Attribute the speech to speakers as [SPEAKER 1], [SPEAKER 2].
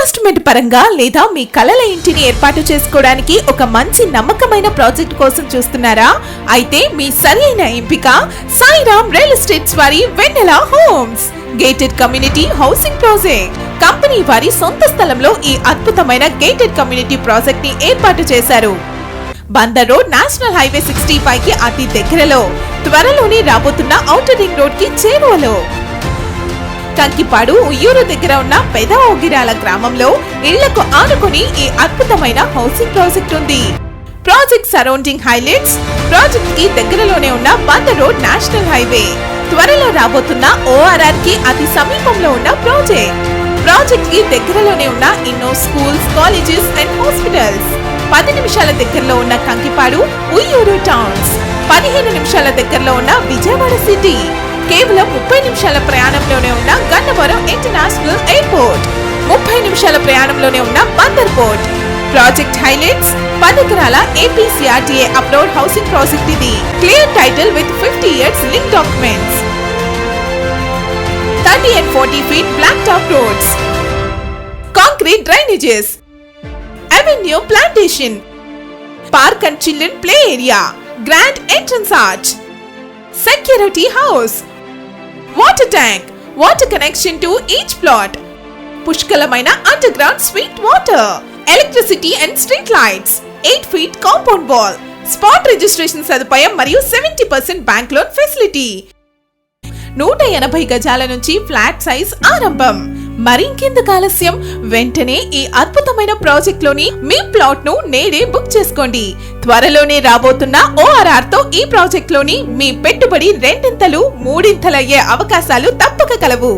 [SPEAKER 1] Investment పరంగా లేదా మీ కలల ఇంటిని ఏర్పాటు చేసుకోవడానికి ఒక మంచి నమ్మకమైన ప్రాజెక్ట్ కోసం చూస్తున్నారా? అయితే మీ సరైన ఎంపిక సాయిరామ్ రియల్ ఎస్టేట్స్ వారి Vennela homes gated community housing project. Company వారి సొంత స్థలంలో ఈ అద్భుతమైన గేటెడ్ కమ్యూనిటీ ప్రాజెక్ట్ ని ఏర్పాటు చేశారు. బందర్ రోడ్ నేషనల్ హైవే 65 కి అతి దగ్గరలో, త్వరలోనే రాబోతున్న ఔటర్ రింగ్ రోడ్ కి చేరువలో. కంకిపాడు ఉయ్యూరు దగ్గర ఉన్న పెద ఓగిరాల గ్రామంలో ఇళ్లకు ఆనుకుని ఈ అద్భుతమైన హౌసింగ్ ప్రాజెక్ట్ ఉంది. ప్రాజెక్ట్ సరౌండింగ్ హైలైట్స్: ప్రాజెక్ట్ కి దగ్గరలోనే ఉన్న బందర్ రోడ్ నేషనల్ హైవే, త్వరలో రాబోతున్న ఓఆర్ఆర్ కి అతి సమీపంలో ఉన్న ప్రాజెక్ట్ కి దగ్గరలోనే ఉన్న ఎన్నో స్కూల్స్, కాలేజెస్ అండ్ హాస్పిటల్స్. 10 నిమిషాల దగ్గరలో ఉన్న కంకిపాడు ఉయ్యూరు టౌన్స్, 15 నిమిషాల దగ్గరలో ఉన్న విజయవాడ సిటీ, కేవలం 30 నిమిషాల ప్రయాణంలోనే ఉన్న గన్నవరం ఇంటర్నేషనల్ ఎయిర్పోర్ట్, 30 నిమిషాల ప్రయాణంలోనే ఉన్న బందర్ పోర్ట్. ప్రాజెక్ట్ హైలైట్స్: 10 ఎకరాల APCRTA అప్లోడ్ హౌసింగ్ ప్రాజెక్ట్ ఇది. Clear title with 50 years link documents, 30 and 40 feet black top roads, concrete drainages, avenue plantation, park and children play area, grand entrance arch, security house, water tank, water connection to each plot, పుష్కలమైన underground sweet water, electricity and street lights, 8 feet compound wall, spot registration సదుపాయం మరియు 70% bank loan facility. 180 గజాల నుంచి flat size ఆరంభం. మరింకెందుకు ఆలస్యం? వెంటనే ఈ అద్భుతమైన ప్రాజెక్ట్ లోని మీ ప్లాట్ ను నేడే బుక్ చేసుకోండి. త్వరలోనే రాబోతున్న ఓఆర్ఆర్ తో ఈ ప్రాజెక్ట్ లోని మీ పెట్టుబడి రెండింతలు, మూడింతలయ్యే అవకాశాలు తప్పక కలవు.